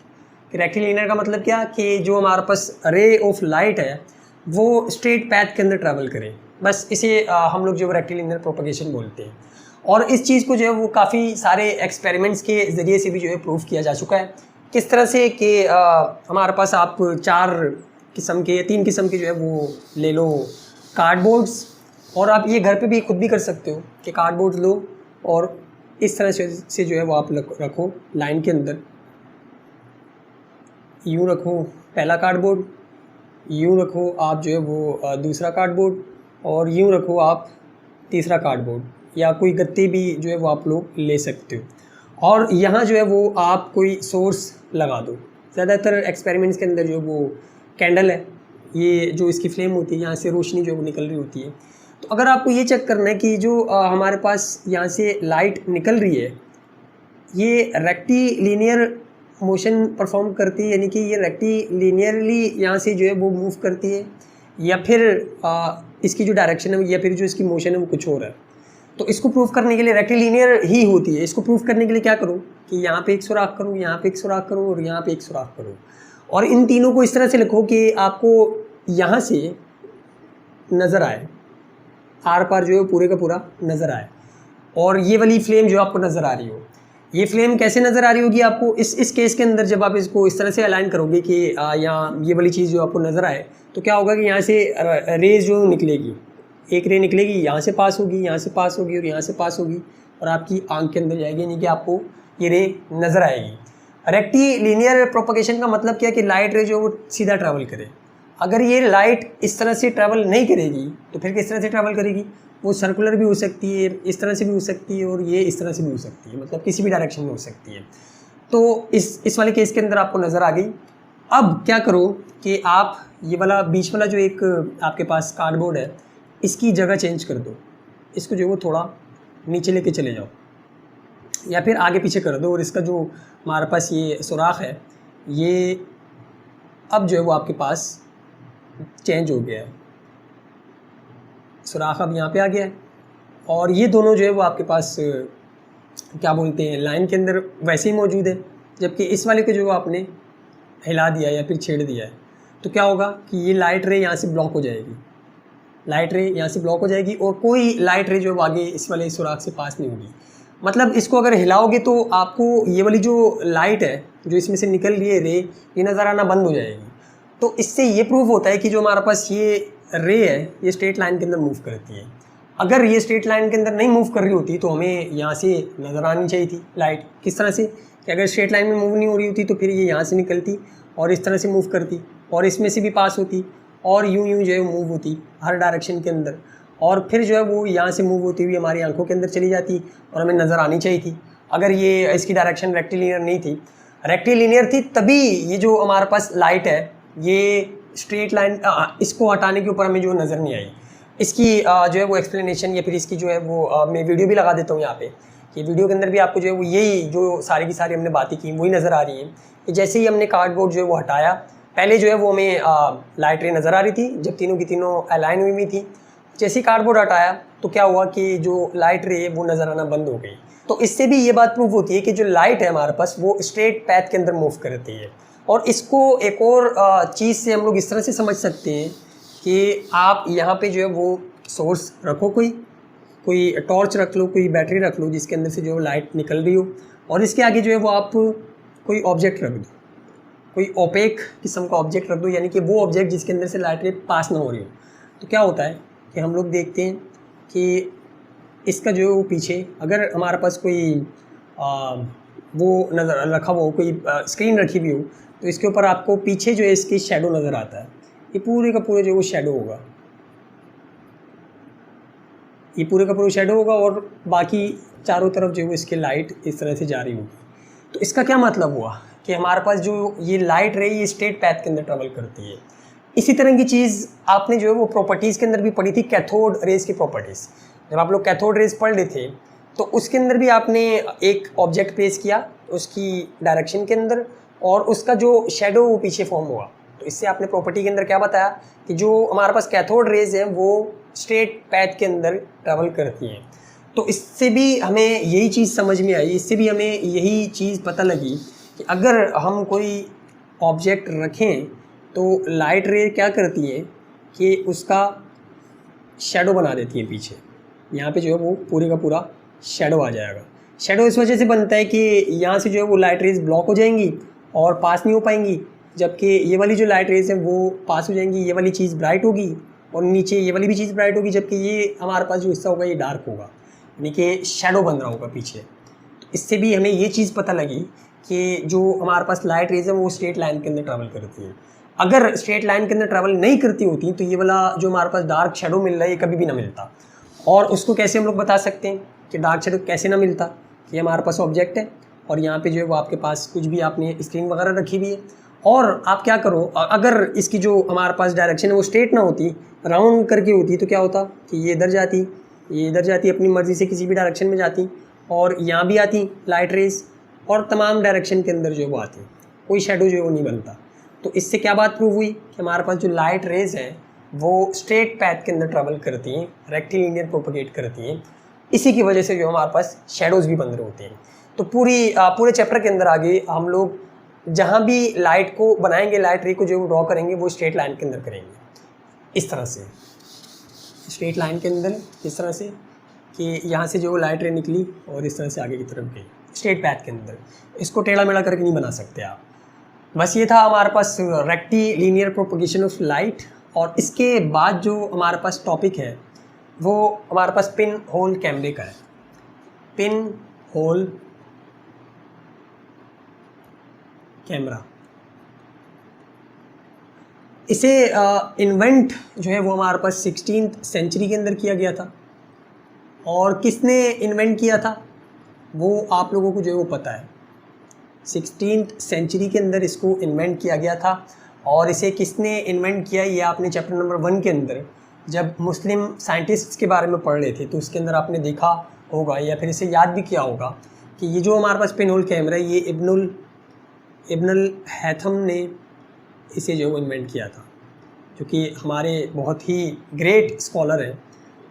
कि रेक्टिलिनियर का मतलब क्या कि जो हमारे पास रे ऑफ लाइट है वो स्ट्रेट पैथ के अंदर ट्रैवल करे, बस इसे हम लोग जो रेक्टिलिनियर प्रोपगेशन बोलते हैं। और इस चीज़ को जो है वो काफ़ी सारे एक्सपेरिमेंट्स के ज़रिए से भी जो है प्रूव किया जा चुका है। किस तरह से कि हमारे पास आप 4 किस्म के, 3 किस्म के जो है वो ले लो कार्डबोर्ड्स, और आप ये घर पे भी खुद भी कर सकते हो कि कार्डबोर्ड लो और इस तरह से जो है वो आप रखो लाइन के अंदर। यूँ रखो पहला कार्डबोर्ड, यूँ रखो आप जो है वो दूसरा कार्डबोर्ड, और यूँ रखो आप तीसरा कार्डबोर्ड, या कोई गत्ते भी जो है वो आप लोग ले सकते हो। और यहाँ जो है वो आप कोई सोर्स लगा दो। ज़्यादातर एक्सपेरिमेंट्स के अंदर जो वो कैंडल है, ये जो इसकी फ्लेम होती है यहाँ से रोशनी जो है वो निकल रही होती है। तो अगर आपको ये चेक करना है कि जो हमारे पास यहाँ से लाइट निकल रही है ये रेक्टिलिनियर मोशन परफॉर्म करती है, यानी कि ये रेक्टिलिनियरली यहाँ से जो है वो मूव करती है, या फिर इसकी जो डायरेक्शन है या फिर जो इसकी मोशन है वो कुछ और है। तो इसको प्रूव करने के लिए रेक्टिलिनियर ही होती है। इसको प्रूव करने के लिए क्या करूँ कि यहाँ पे एक सुराख करूँ, यहाँ पे एक सुराख करूँ और यहाँ पे एक सुराख करूँ, और इन तीनों को इस तरह से लिखो कि आपको यहाँ से नज़र आए, आर पार जो है पूरे का पूरा नज़र आए, और ये वाली फ्लेम जो आपको नज़र आ रही हो, ये फ्लेम कैसे नज़र आ रही होगी आपको इस केस के अंदर, जब आप इसको इस तरह से अलाइन करोगे कि यहाँ ये वाली चीज़ जो आपको नज़र आए, तो क्या होगा कि यहाँ से रेज जो निकलेगी, एक रे निकलेगी, यहाँ से पास होगी, यहाँ से पास होगी और यहाँ से पास होगी, और आपकी आंख के अंदर जाएगी, यानी कि आपको ये रे नज़र आएगी। रेक्टिलिनियर प्रोपगेशन का मतलब क्या है कि लाइट रे जो वो सीधा ट्रैवल करे। अगर ये लाइट इस तरह से ट्रैवल नहीं करेगी तो फिर किस तरह से ट्रैवल करेगी? वो सर्कुलर भी हो सकती है, इस तरह से भी हो सकती है, और ये इस तरह से भी हो सकती है, मतलब किसी भी डायरेक्शन में हो सकती है। तो इस वाले केस के अंदर आपको नज़र आ गई। अब क्या करो कि आप ये वाला बीच वाला जो एक आपके पास कार्डबोर्ड है, इसकी जगह चेंज कर दो, इसको जो वो थोड़ा नीचे लेके चले जाओ या फिर आगे पीछे कर दो, और इसका जो हमारे पास ये सुराख है ये अब जो है वो आपके पास चेंज हो गया है, सुराख अब यहाँ पे आ गया है, और ये दोनों जो है वो आपके पास क्या बोलते हैं लाइन के अंदर वैसे ही मौजूद है, जबकि इस वाले को जो आपने हिला दिया या फिर छेड़ दिया है, तो क्या होगा कि ये लाइट रे यहाँ से ब्लॉक हो जाएगी, लाइट रे यहाँ से ब्लॉक हो जाएगी, और कोई लाइट रे जो आगे इस वाले सुराख से पास नहीं होगी। मतलब इसको अगर हिलाओगे तो आपको ये वाली जो लाइट है जो इसमें से निकल रही है रे, ये नज़र आना बंद हो जाएगी। तो इससे ये प्रूव होता है कि जो हमारे पास ये रे है ये स्ट्रेट लाइन के अंदर मूव करती है। अगर ये स्ट्रेट लाइन के अंदर नहीं मूव कर रही होती तो हमें यहाँ से नज़र आनी चाहिए थी लाइट। किस तरह से कि अगर स्ट्रेट लाइन में मूव नहीं हो रही होती तो फिर ये यहाँ से निकलती और इस तरह से मूव करती और इसमें से भी पास होती और यूं जो है मूव होती हर डायरेक्शन के अंदर, और फिर जो है वो यहाँ से मूव होती हुई हमारी आंखों के अंदर चली जाती और हमें नज़र आनी चाहिए थी। अगर ये इसकी डायरेक्शन रेक्टिलिनियर नहीं थी, रेक्टिलिनियर थी, तभी ये जो हमारे पास लाइट है ये स्ट्रेट लाइन इसको हटाने के ऊपर हमें जो नज़र नहीं आई। इसकी जो है वो एक्सप्लेनेशन या फिर इसकी जो है वो मैं वीडियो भी लगा देता हूँ यहाँ पे, कि वीडियो के अंदर भी आपको जो है वो यही जो सारी की सारी हमने बातें की वही नज़र आ रही है कि जैसे ही हमने कार्डबोर्ड जो है वो हटाया, पहले जो है वो हमें लाइट रे नज़र आ रही थी जब तीनों की तीनों अलाइन हुई थी। जैसे ही कार्डबोर्ड हटाया तो क्या हुआ कि जो लाइट रे है वो नज़र आना बंद हो गई। तो इससे भी ये बात प्रूव होती है कि जो लाइट है हमारे पास वो स्ट्रेट पैथ के अंदर मूव करती है। और इसको एक और चीज़ से हम लोग इस तरह से समझ सकते हैं कि आप यहाँ पे जो है वो सोर्स रखो, कोई टॉर्च रख लो, कोई बैटरी रख लो जिसके अंदर से जो लाइट निकल रही हो, और इसके आगे जो है वो आप कोई ऑब्जेक्ट रख दो, कोई ओपेक किस्म का ऑब्जेक्ट रख दो, यानी कि वो ऑब्जेक्ट जिसके अंदर से लाइट रे पास ना हो रही हो। तो क्या होता है कि हम लोग देखते हैं कि इसका जो है वो पीछे अगर हमारे पास कोई वो नज़र रखा हुआ हो, कोई स्क्रीन रखी हुई हो, तो इसके ऊपर आपको पीछे जो है इसकी शैडो नज़र आता है। ये पूरे का पूरे जो वो शैडो होगा, ये पूरे का पूरा शैडो होगा और बाकी चारों तरफ जो है इसके लाइट इस तरह से जा रही होगी। तो इसका क्या मतलब हुआ कि हमारे पास जो ये लाइट रे ये स्ट्रेट पैथ के अंदर ट्रेवल करती है। इसी तरह की चीज़ आपने जो है वो प्रॉपर्टीज़ के अंदर भी पढ़ी थी, कैथोड रेज की प्रॉपर्टीज़। जब आप लोग कैथोड रेज पढ़ रहे थे तो उसके अंदर भी आपने एक ऑब्जेक्ट प्लेस किया उसकी डायरेक्शन के अंदर और उसका जो शेडो वो पीछे फॉर्म हुआ। तो इससे आपने प्रॉपर्टी के अंदर क्या बताया कि जो हमारे पास कैथोड रेज है वो स्ट्रेट पैथ के अंदर ट्रैवल करती हैं। तो इससे भी हमें यही चीज़ समझ में आई, इससे भी हमें यही चीज़ पता लगी कि अगर हम कोई ऑब्जेक्ट रखें तो लाइट रे क्या करती है कि उसका शेडो बना देती है पीछे। यहाँ पे जो है वो पूरे का पूरा शेडो आ जाएगा। शेडो इस वजह से बनता है कि यहाँ से जो है वो लाइट रेज ब्लॉक हो जाएंगी और पास नहीं हो पाएंगी, जबकि ये वाली जो लाइट रेज है वो पास हो जाएंगी। ये वाली चीज़ ब्राइट होगी और नीचे ये वाली भी चीज़ ब्राइट होगी, जबकि ये हमारे पास जो हिस्सा होगा ये डार्क होगा, यानी कि शेडो बन रहा होगा पीछे। तो इससे भी हमें ये चीज़ पता लगी कि जो हमारे पास लाइट रेज है वो स्ट्रेट लाइन के अंदर ट्रैवल करती है। अगर स्ट्रेट लाइन के अंदर ट्रैवल नहीं करती होती तो ये वाला जो हमारे पास डार्क शेडो मिल रहा है ये कभी भी ना मिलता। और उसको कैसे हम लोग बता सकते हैं कि डार्क शेडो कैसे ना मिलता? ये हमारे पास ऑब्जेक्ट है और यहाँ पे जो है वो आपके पास कुछ भी आपने स्क्रीन वगैरह रखी हुई है, और आप क्या करो, अगर इसकी जो हमारे पास डायरेक्शन है वो स्ट्रेट ना होती, राउंड करके होती, तो क्या होता कि ये इधर जाती, ये इधर जाती, अपनी मर्ज़ी से किसी भी डायरेक्शन में जाती और यहाँ भी आती लाइट रेज और तमाम डायरेक्शन के अंदर जो है वो आती, कोई शेडो जो है वो नहीं बनता। तो इससे क्या बात प्रूव हुई कि हमारे पास जो लाइट रेज है वो स्ट्रेट पैथ के अंदर ट्रैवल करती हैं, रेक्टिलिनियर प्रोपगेट करती हैं। इसी की वजह से जो हमारे पास शेडोज़ भी बन रहे होते हैं। तो पूरे चैप्टर के अंदर आगे हम लोग जहाँ भी लाइट को बनाएंगे, लाइट रे को जो ड्रॉ करेंगे वो स्ट्रेट लाइन के अंदर करेंगे, इस तरह से स्ट्रेट लाइन के अंदर, इस तरह से कि यहाँ से जो लाइट रे निकली और इस तरह से आगे की तरफ गई स्ट्रेट पैथ के अंदर। इसको टेढ़ा मेढ़ा करके नहीं बना सकते आप। बस ये था हमारे पास rectilinear propagation of light. और इसके बाद जो हमारे पास टॉपिक है वो हमारे पास पिन होल कैमरे का है। पिन होल कैमरा, इसे इन्वेंट जो है वो हमारे पास 16th सेंचुरी के अंदर किया गया था। और किसने इन्वेंट किया था वो आप लोगों को जो है वो पता है। 16th सेंचुरी के अंदर इसको इन्वेंट किया गया था। और इसे किसने इन्वेंट किया ये आपने चैप्टर नंबर 1 के अंदर जब मुस्लिम साइंटिस्ट्स के बारे में पढ़ रहे थे तो उसके अंदर आपने देखा होगा या फिर इसे याद भी किया होगा कि ये जो हमारे पास पिन होल कैमरा है ये इब्नुल हैथम ने इसे जो इन्वेंट किया था, जो कि हमारे बहुत ही ग्रेट स्कॉलर हैं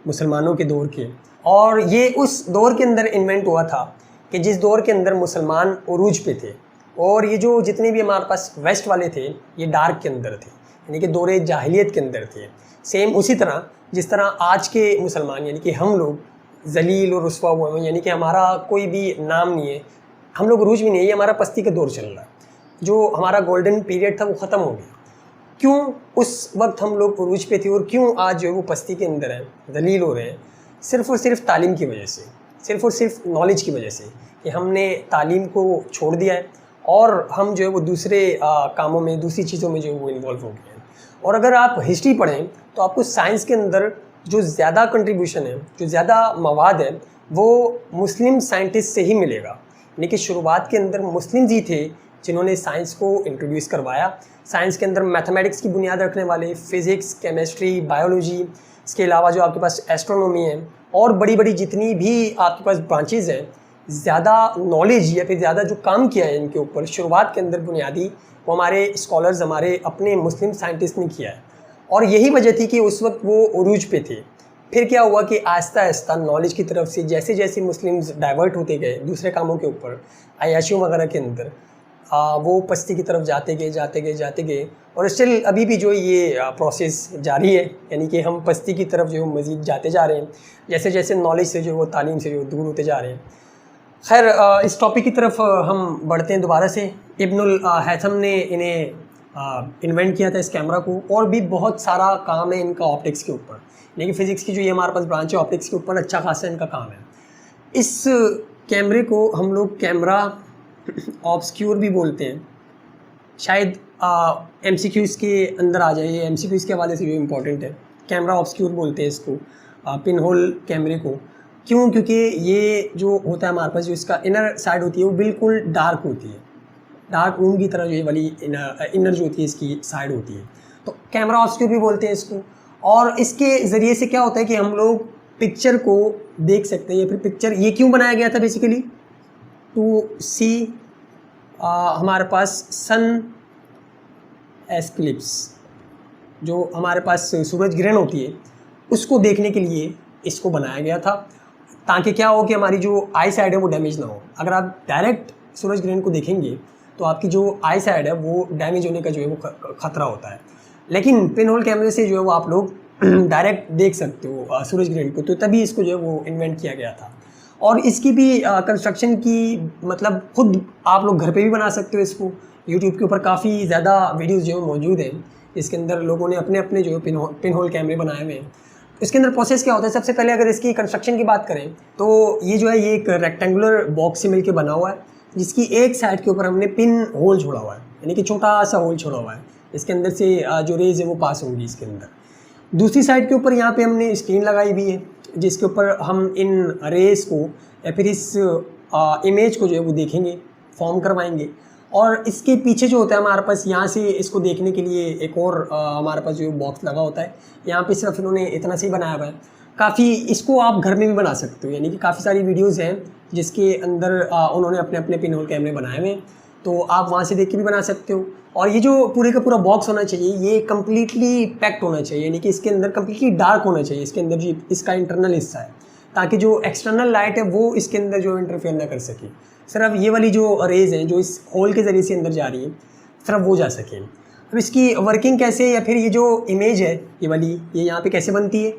मुसलमानों के दौर के। और ये उस दौर के अंदर इन्वेंट हुआ था कि जिस दौर के अंदर मुसलमान उरूज पे थे और ये जो जितने भी हमारे पास वेस्ट वाले थे ये डार्क के अंदर थे, यानी कि दौरे जाहिलियत के अंदर थे। सेम उसी तरह जिस तरह आज के मुसलमान यानी कि हम लोग जलील और रुस्वा हुए हैं, यानी कि हमारा कोई भी नाम नहीं है, हम लोग उरूज भी नहीं है, ये हमारा पस्ती का दौर चल रहा है। जो हमारा गोल्डन पीरियड था वो ख़त्म हो गया। क्यों उस वक्त हम लोग उरूज पे थे और क्यों आज जो है वो पस्ती के अंदर है, दलील हो रहे हैं? सिर्फ़ और सिर्फ तालीम की वजह से, सिर्फ़ और सिर्फ नॉलेज की वजह से कि हमने तालीम को छोड़ दिया है और हम जो है वो दूसरे कामों में, दूसरी चीज़ों में जो है वो इन्वॉल्व हो गए हैं। और अगर आप हिस्ट्री पढ़ें तो आपको साइंस के अंदर जो ज़्यादा कंट्रीब्यूशन है, जो ज़्यादा मवाद है वो मुस्लिम साइंटिस्ट से ही मिलेगा। यानी कि शुरुआत के अंदर मुस्लिम ही थे जिन्होंने साइंस को इंट्रोड्यूस करवाया। साइंस के अंदर मैथमेटिक्स की बुनियाद रखने वाले, फिज़िक्स, केमिस्ट्री, बायोलॉजी, इसके अलावा जो आपके पास एस्ट्रोनॉमी है और बड़ी बड़ी जितनी भी आपके पास ब्रांचेज़ हैं, ज़्यादा नॉलेज या फिर ज़्यादा जो काम किया है इनके ऊपर शुरुआत के अंदर बुनियादी, वो हमारे स्कॉलर्स, हमारे अपने मुस्लिम साइंटिस्ट ने किया है। और यही वजह थी कि उस वक्त वो उरूज पे थे। फिर क्या हुआ कि आहिस्ता आहिस्ता नॉलेज की तरफ से जैसे जैसे मुस्लिम्स डाइवर्ट होते गए दूसरे कामों के ऊपर, अय्याशियों वगैरह के अंदर, वो पस्ती की तरफ जाते गए और स्टिल अभी भी जो ये प्रोसेस जारी है। यानी कि हम पस्ती की तरफ जो मज़ीद जाते जा रहे हैं जैसे जैसे नॉलेज से जो वो तालीम से जो दूर होते जा रहे हैं। खैर, इस टॉपिक की तरफ हम बढ़ते हैं दोबारा से। इब्नुल हैथम ने इन्हें इन्वेंट किया था इस कैमरा को। और भी बहुत सारा काम है इनका ऑप्टिक्स के ऊपर, यानी कि फ़िज़िक्स की जो ये हमारे पास ब्रांच है ऑप्टिक्स के ऊपर अच्छा खासा इनका काम है। इस कैमरे को हम लोग कैमरा ऑब्सक्यूर भी बोलते हैं। शायद MCQs के अंदर आ जाए, ये MCQs के हवाले से जो इम्पोर्टेंट है। कैमरा ऑब्सक्यूर बोलते हैं इसको, पिन होल कैमरे को। क्यों? क्योंकि ये जो होता है हमारे पास, जो इसका इनर साइड होती है वो बिल्कुल डार्क होती है, डार्क रूम की तरह जो ये वाली इनर जो होती है इसकी साइड होती है। तो कैमरा ऑब्सक्यूर भी बोलते हैं इसको। और इसके ज़रिए से क्या होता है कि हम लोग पिक्चर को देख सकते हैं। या फिर पिक्चर ये क्यों बनाया गया था बेसिकली, टू सी हमारे पास सन एस्क्लिप्स, जो हमारे पास सूरज ग्रहण होती है उसको देखने के लिए इसको बनाया गया था, ताकि क्या हो कि हमारी जो आई साइड है वो डैमेज ना हो। अगर आप डायरेक्ट सूरज ग्रहण को देखेंगे तो आपकी जो आई साइड है वो डैमेज होने का जो है वो ख़तरा होता है। लेकिन पिन होल कैमरे से जो है वो आप लोग डायरेक्ट देख सकते हो सूरज ग्रहण को, तो तभी इसको जो है वो इन्वेंट किया गया था। और इसकी भी कंस्ट्रक्शन की मतलब खुद आप लोग घर पे भी बना सकते हो इसको। यूट्यूब के ऊपर काफ़ी ज़्यादा वीडियोज़ जो है मौजूद हैं, इसके अंदर लोगों ने अपने अपने जो है पिन होल कैमरे बनाए हुए हैं। इसके अंदर प्रोसेस क्या होता है, सबसे पहले अगर इसकी कंस्ट्रक्शन की बात करें तो ये जो है ये एक रेक्टेंगुलर बॉक्स से मिलकर बना हुआ है, जिसकी एक साइड के ऊपर हमने पिन होल छोड़ा हुआ है, यानी कि छोटा सा होल छोड़ा हुआ है। इसके अंदर से जो रेज है वो पास होंगी इसके अंदर। दूसरी साइड के ऊपर यहाँ पे हमने स्क्रीन लगाई हुई है, जिसके ऊपर हम इन रेस को या फिर इस इमेज को जो है वो देखेंगे, फॉर्म करवाएंगे। और इसके पीछे जो होता है हमारे पास, यहाँ से इसको देखने के लिए एक और हमारे पास जो बॉक्स लगा होता है। यहाँ पे सिर्फ इन्होंने इतना सी बनाया हुआ है। काफ़ी इसको आप घर में भी बना सकते हो, यानी कि काफ़ी सारी वीडियोज़ हैं जिसके अंदर उन्होंने अपने अपने पिन होल कैमरे बनाए हुए हैं, तो आप वहाँ से देख के भी बना सकते हो। और ये जो पूरे का पूरा बॉक्स होना चाहिए ये कम्प्लीटली पैक्ड होना चाहिए, यानी कि इसके अंदर कम्प्लीटली डार्क होना चाहिए। इसके अंदर जो इसका इंटरनल हिस्सा है ताकि जो एक्सटर्नल लाइट है वो इसके अंदर जो इंटरफेयर ना कर सके, सिर्फ ये वाली जो रेज़ हैं जो इस होल के ज़रिए से अंदर जा रही है सिर्फ वो जा सकें। अब इसकी वर्किंग कैसे, या फिर ये जो इमेज है ये वाली, ये यहाँ पे कैसे बनती है,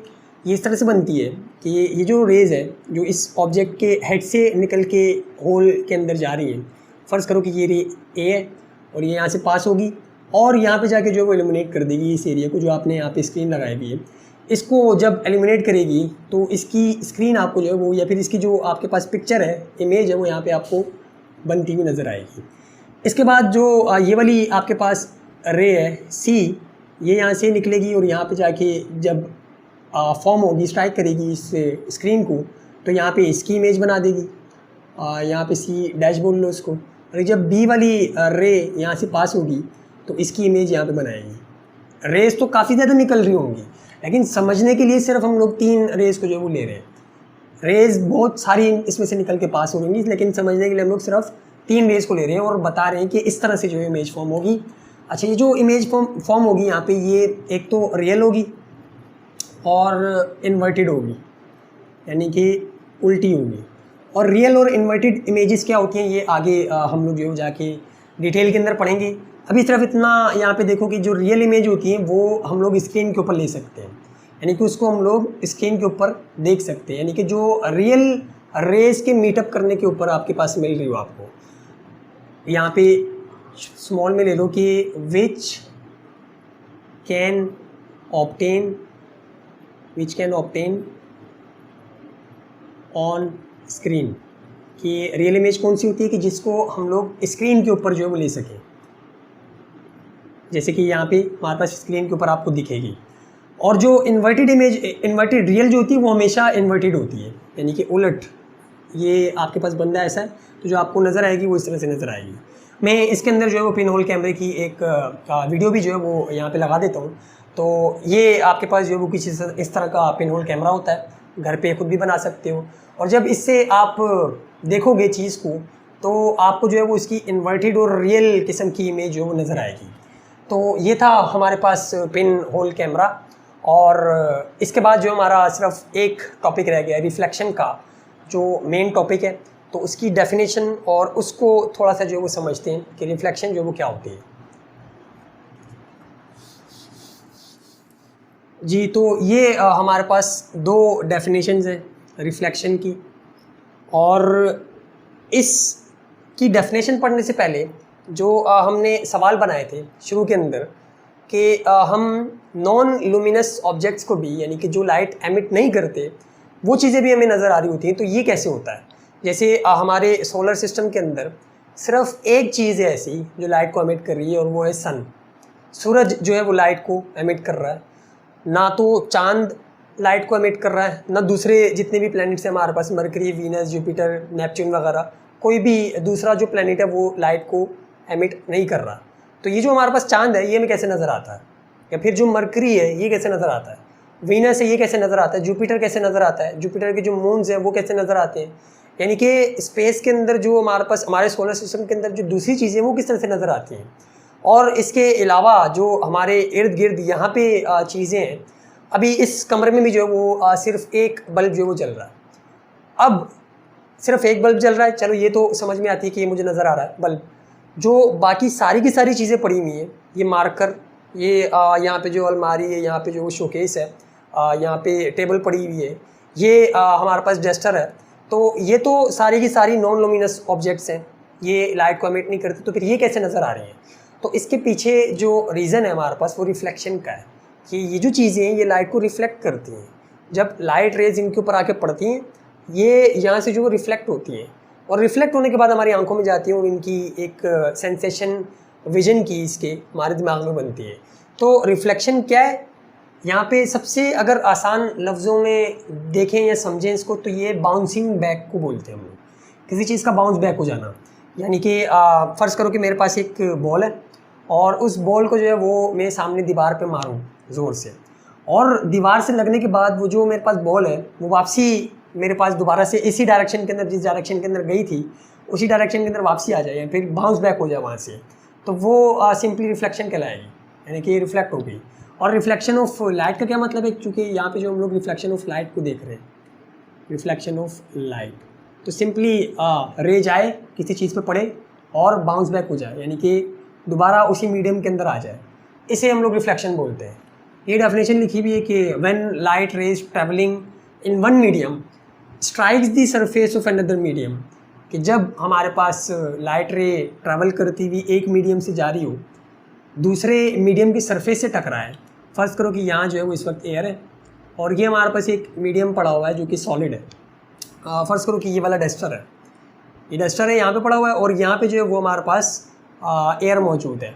ये इस तरह से बनती है कि ये जो रेज़ है जो इस ऑब्जेक्ट के हेड से निकल के होल के अंदर जा रही है, फ़र्ज़ करो कि ये रे ए है और ये यहाँ से पास होगी और यहाँ पे जाके जो है वो एलिमिनेट कर देगी इस एरिया को जो आपने यहाँ पे स्क्रीन लगाई हुई है। इसको जब एलिमिनेट करेगी तो इसकी स्क्रीन आपको जो है वो, या फिर इसकी जो आपके पास पिक्चर है, इमेज है, वो यहाँ पे आपको बनती हुई नज़र आएगी। इसके बाद जो ये वाली आपके पास रे है सी, ये यहाँ से निकलेगी और यहाँ पे जाके जब फॉर्म होगी, स्ट्राइक करेगी इस स्क्रीन को, तो यहाँ पे इसकी इमेज बना देगी। यहाँ पे सी डैश बोल लो उसको। और जब बी वाली रे यहाँ से पास होगी तो इसकी इमेज यहाँ पे बनाएगी। रेज़ तो काफ़ी ज़्यादा निकल रही होंगी, लेकिन समझने के लिए सिर्फ हम लोग 3 रेज़ को जो वो ले रहे हैं। रेज़ बहुत सारी इसमें से निकल के पास हो गई, लेकिन समझने के लिए हम लोग सिर्फ 3 रेज़ को ले रहे हैं और बता रहे हैं कि इस तरह से जो इमेज फॉर्म होगी। अच्छा, ये जो इमेज फॉर्म होगी यहाँ पे, ये एक तो रियल होगी और इन्वर्टेड होगी, यानी कि उल्टी होगी। और रियल और इन्वर्टेड इमेजेस क्या होती हैं ये आगे हम लोग जो जाके डिटेल के अंदर पढ़ेंगे। अभी सिर्फ इतना यहाँ पे देखो कि जो रियल इमेज होती है वो हम लोग स्क्रीन के ऊपर ले सकते हैं, यानी कि उसको हम लोग स्क्रीन के ऊपर देख सकते हैं, यानी कि जो रियल रेज़ के मीटअप करने के ऊपर आपके पास मिल रही हो आपको। यहाँ पे स्मॉल में ले लो कि which can obtain on screen, कि रियल इमेज कौन सी होती है कि जिसको हम लोग स्क्रीन के ऊपर जो है वो ले सकें। जैसे कि यहाँ पे हमारे पास स्क्रीन के ऊपर आपको दिखेगी। और जो इन्वर्टेड इमेज, इन्वर्टेड रियल जो होती है वो हमेशा इन्वर्टेड होती है, यानी कि उलट। ये आपके पास बंदा ऐसा है तो जो आपको नज़र आएगी वो इस तरह से नज़र आएगी। मैं इसके अंदर जो है वो पिन होल कैमरे की एक वीडियो भी जो है वो यहाँ पे लगा देता हूँ। तो ये आपके पास जो है वो किसी इस तरह का पिन होल कैमरा होता है, घर पे खुद भी बना सकते हो। और जब इससे आप देखोगे चीज़ को तो आपको जो है वो इसकी इन्वर्टेड और रियल किस्म की इमेज जो है वो नज़र आएगी। तो ये था हमारे पास पिन होल कैमरा। और इसके बाद जो हमारा सिर्फ एक टॉपिक रह गया रिफ्लेक्शन का, जो मेन टॉपिक है। तो उसकी डेफिनेशन और उसको थोड़ा सा जो है वो समझते हैं कि रिफ्लेक्शन जो है वो क्या होती है। जी, तो ये हमारे पास 2 डेफिनेशंस हैं रिफ्लेक्शन की। और इसकी डेफिनेशन पढ़ने से पहले जो हमने सवाल बनाए थे शुरू के अंदर कि हम नॉन लुमिनस ऑब्जेक्ट्स को भी, यानी कि जो लाइट एमिट नहीं करते, वो चीज़ें भी हमें नज़र आ रही होती हैं। तो ये कैसे होता है? जैसे हमारे सोलर सिस्टम के अंदर सिर्फ एक चीज़ है ऐसी जो लाइट को एमिट कर रही है और वो है सन। सूरज जो है वो लाइट को एमिट कर रहा है, ना तो चांद लाइट को एमिट कर रहा है, ना दूसरे जितने भी प्लैनेट्स हैं हमारे पास, मरकरी, वीनस, जुपिटर, नेपच्यून वगैरह, कोई भी दूसरा जो प्लैनेट है वो लाइट को एमिट नहीं कर रहा। तो ये जो हमारे पास चांद है ये हमें कैसे नज़र आता है, या फिर जो मरकरी है ये कैसे नज़र आता है, वीनस है ये कैसे नज़र आता है, जुपिटर कैसे नज़र आता है, जुपिटर के जो मून्स हैं वो कैसे नज़र आते हैं, यानी कि स्पेस के अंदर जो हमारे पास, हमारे सोलर सिस्टम के अंदर जो दूसरी चीज़ें वो किस तरह से नज़र आती हैं। और इसके अलावा जो हमारे इर्द गिर्द यहाँ पे चीज़ें हैं, अभी इस कमरे में भी जो है वो सिर्फ एक बल्ब जो है वो जल रहा है। अब सिर्फ एक बल्ब जल रहा है, चलो ये तो समझ में आती है कि ये मुझे नज़र आ रहा है बल्ब। जो बाकी सारी की सारी चीज़ें पड़ी हुई हैं, ये मार्कर, ये यहाँ पे जो अलमारी है, यहाँ पे जो शोकेस है, यहाँ पे टेबल पड़ी हुई है, ये हमारे पास डस्टर है, तो ये तो सारी की सारी नॉन लुमिनस ऑब्जेक्ट्स हैं, ये लाइट को एमिट नहीं करते। तो फिर ये कैसे नज़र आ रही हैं? तो इसके पीछे जो रीज़न है हमारे पास वो रिफ्लेक्शन का है, कि ये जो चीज़ें हैं ये लाइट को रिफ्लेक्ट करती हैं। जब लाइट रेज इनके ऊपर आके पड़ती हैं, ये यहाँ से जो रिफ्लेक्ट होती हैं, और रिफ्लेक्ट होने के बाद हमारी आंखों में जाती हैं और इनकी एक सेंसेशन विजन की इसके हमारे दिमाग में बनती है। तो रिफ्लेक्शन क्या है? यहाँ पे सबसे अगर आसान लफ्ज़ों में देखें या समझें इसको, तो ये बाउंसिंग बैक को बोलते हैं हम लोग, किसी चीज़ का बाउंस बैक हो जाना। यानी कि फ़र्ज़ करो कि मेरे पास एक बॉल है और उस बॉल को जो है वो मैं सामने दीवार पे मारूं ज़ोर से, और दीवार से लगने के बाद वो जो मेरे पास बॉल है वो वापसी मेरे पास दोबारा से इसी डायरेक्शन के अंदर, जिस डायरेक्शन के अंदर गई थी उसी डायरेक्शन के अंदर वापसी आ जाए, फिर बाउंस बैक हो जाए वहाँ से, तो वो सिंपली रिफ्लेक्शन कहलाएगी, यानी कि रिफ्लेक्ट हो गई। और रिफ्लेक्शन ऑफ लाइट का क्या मतलब है? क्योंकि यहाँ पे जो हम लोग रिफ्लेक्शन ऑफ लाइट को देख रहे हैं, रिफ्लेक्शन ऑफ लाइट। तो सिंपली रे जाए किसी चीज़ पे पड़े और बाउंस बैक हो जाए, यानी कि दोबारा उसी मीडियम के अंदर आ जाए, इसे हम लोग रिफ्लेक्शन बोलते हैं। ये डेफिनेशन लिखी भी है कि when light rays travelling in one medium strikes the surface of another medium, कि जब हमारे पास लाइट रे ट्रैवल करती हुई एक मीडियम से जा रही हो दूसरे मीडियम की सरफेस से टकराए। फर्स्ट करो कि यहाँ जो है वो इस वक्त एयर है और ये हमारे पास एक मीडियम पड़ा हुआ है जो कि सॉलिड है। फर्स्ट करो कि ये वाला डस्टर है, ये डस्टर है यहाँ पे पड़ा हुआ है और यहाँ पे जो है वो हमारे पास एयर मौजूद है।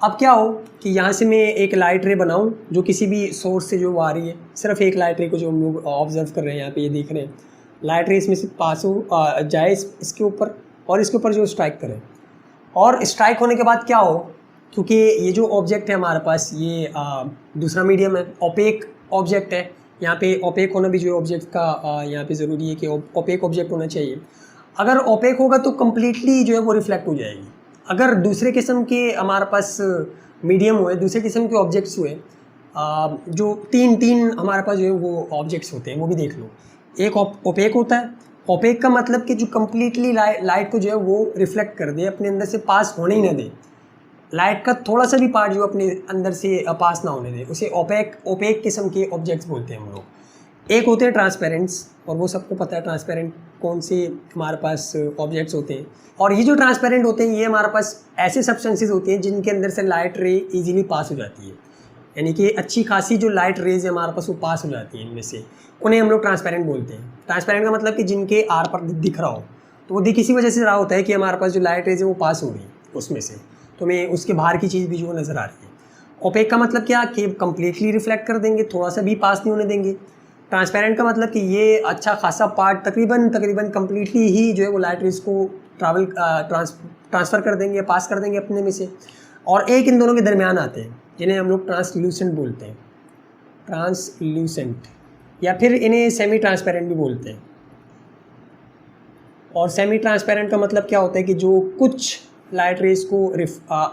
अब क्या हो कि यहाँ से मैं एक लाइट रे बनाऊँ जो किसी भी सोर्स से जो वो आ रही है, सिर्फ एक लाइट रे को जो हम लोग ऑब्जर्व कर रहे हैं यहाँ पे ये देख रहे हैं, लाइट रे इसमें से पास हो जाए इसके ऊपर और इसके ऊपर जो स्ट्राइक करे, और स्ट्राइक होने के बाद क्या हो, क्योंकि ये जो ऑब्जेक्ट है हमारे पास ये दूसरा मीडियम है, ओपेक ऑब्जेक्ट है, यहाँ पे ओपेक होना भी जो है ऑब्जेक्ट का यहाँ पे ज़रूरी है कि ओपेक ऑब्जेक्ट होना चाहिए। अगर ओपेक होगा तो कम्प्लीटली जो है वो रिफ्लेक्ट हो जाएगी। अगर दूसरे किस्म के हमारे पास मीडियम हुए, दूसरे किस्म के ऑब्जेक्ट्स हुए, जो तीन हमारे पास जो है वो ऑब्जेक्ट्स होते हैं, वो भी देख लो। एक ओपेक होता है, ओपेक का मतलब कि जो कम्प्लीटली लाइट को जो है वो रिफ्लेक्ट कर दे, अपने अंदर से पास होने ही ना दे, लाइट का थोड़ा सा भी पार्ट जो अपने अंदर से पास ना होने दे, उसे ओपेक किस्म के ऑब्जेक्ट्स बोलते हैं हम लोग। एक होते हैं ट्रांसपेरेंट्स, और वो सबको पता है ट्रांसपेरेंट कौन से हमारे पास ऑब्जेक्ट्स होते हैं। और ये जो ट्रांसपेरेंट होते हैं ये हमारे पास ऐसे सब्सटेंसेस होते हैं जिनके अंदर से लाइट रे इजीली पास हो जाती है, यानी कि अच्छी खासी जो लाइट रेज है हमारे पास वो पास हो जाती है इनमें से, उन्हें हम लोग ट्रांसपेरेंट बोलते हैं। ट्रांसपेरेंट का मतलब कि जिनके आर पर दिख रहा हो, तो वो दिख इसी वजह से रहा होता है कि हमारे पास जो लाइट रेज है वो पास हो रही है उसमें से, तो हमें उसके बाहर की चीज़ भी जो नज़र आ रही है। ओपेक का मतलब क्या कि कम्प्लीटली रिफ्लेक्ट कर देंगे, थोड़ा सा भी पास नहीं होने देंगे। ट्रांसपेरेंट का मतलब कि ये अच्छा खासा पार्ट तकरीबन कम्प्लीटली ही जो है वो लाइट रेज को ट्रांसफ़र कर देंगे, पास कर देंगे अपने में से। और एक इन दोनों के दरमियान आते हैं जिन्हें हम लोग ट्रांसल्यूसेंट बोलते हैं, ट्रांसल्यूसेंट, या फिर इन्हें सेमी ट्रांसपेरेंट भी बोलते हैं। और सेमी ट्रांसपेरेंट का मतलब क्या होता है कि जो कुछ लाइट रेज को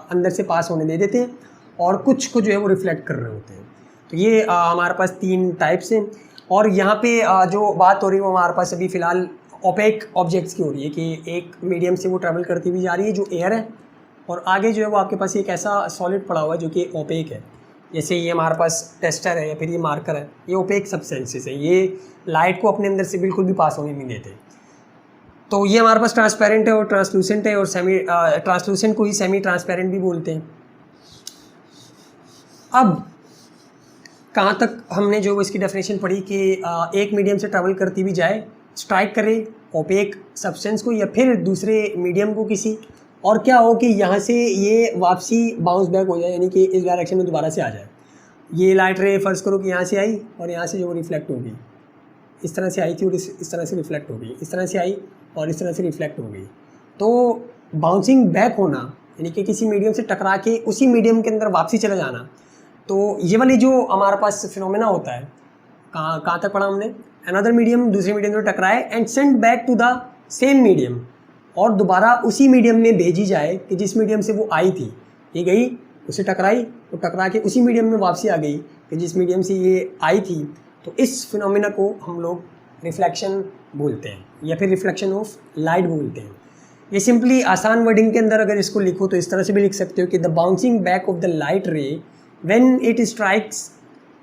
अंदर से पास होने दे देते हैं और कुछ को जो है वो रिफ्लेक्ट कर रहे होते हैं। तो ये हमारे पास तीन टाइप्स हैं। और यहाँ पे जो बात हो रही है वो हमारे पास अभी फ़िलहाल ओपेक ऑब्जेक्ट्स की हो रही है कि एक मीडियम से वो ट्रैवल करती हुई जा रही है जो एयर है, और आगे जो है वो आपके पास एक ऐसा सॉलिड पड़ा हुआ है जो कि ओपेक है। जैसे ये हमारे पास टेस्टर है या फिर ये मार्कर है, ये ओपेक सब्सटेंसेस है, ये लाइट को अपने अंदर से बिल्कुल भी पास होने नहीं देते। तो ये हमारे पास ट्रांसपेरेंट है और ट्रांसलूसेंट है, और ट्रांसलूसेंट को ही सेमी ट्रांसपेरेंट भी बोलते हैं। अब कहाँ तक हमने जो इसकी डेफिनेशन पढ़ी कि एक मीडियम से ट्रैवल करती हुई जाए, स्ट्राइक करे ओपेक सब्सटेंस को या फिर दूसरे मीडियम को किसी, और क्या हो कि यहाँ से ये वापसी बाउंस बैक हो जाए, यानी कि इस डायरेक्शन में दोबारा से आ जाए। ये लाइट रे फर्स्ट करो कि यहाँ से आई और यहाँ से जो वो रिफ्लेक्ट होगी, इस तरह से आई थी और इस तरह से रिफ्लेक्ट हो गई, इस तरह से आई और इस तरह से रिफ्लेक्ट हो गई। तो बाउंसिंग बैक होना यानी कि किसी मीडियम से टकरा के उसी मीडियम के अंदर वापसी चला जाना, तो ये वाली जो हमारे पास फिनोमेना होता है, कहाँ तक पढ़ा हमने, अनदर मीडियम दूसरे मीडियम से टकराए and send back to the same medium, और दोबारा उसी मीडियम में भेजी जाए कि जिस मीडियम से वो आई थी। ये गई उससे टकराई, तो टकरा के उसी मीडियम में वापसी आ गई कि जिस मीडियम से ये आई थी। तो इस फिनोमेना को हम लोग रिफ्लेक्शन बोलते हैं या फिर रिफ्लेक्शन ऑफ लाइट बोलते हैं। ये सिंपली आसान वर्डिंग के अंदर अगर इसको लिखो तो इस तरह से भी लिख सकते हो कि the bouncing back of the light रे when it strikes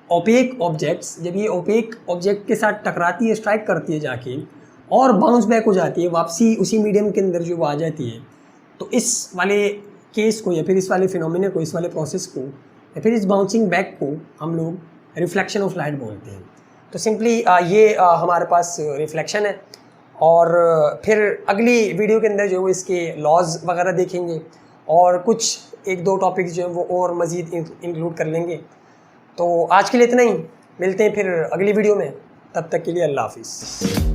opaque objects, जब ये ओपेक ऑब्जेक्ट के साथ टकराती है, स्ट्राइक करती है जाके और बाउंस बैक हो जाती है, वापसी उसी मीडियम के अंदर जो वो आ जाती है, तो इस वाले केस को या फिर इस वाले फिनोमिना को, इस वाले प्रोसेस को या फिर इस बाउंसिंग बैक को हम लोग रिफ्लेक्शन ऑफ लाइट बोलते हैं। तो सिंपली ये हमारे पास रिफ्लेक्शन है, और फिर अगली वीडियो के अंदर जो है इसके लॉज वगैरह देखेंगे और कुछ एक दो टॉपिक्स जो है वो और मज़ीद इंक्लूड कर लेंगे। तो आज के लिए इतना ही, मिलते हैं फिर अगली वीडियो में, तब तक के लिए अल्लाह हाफिज़।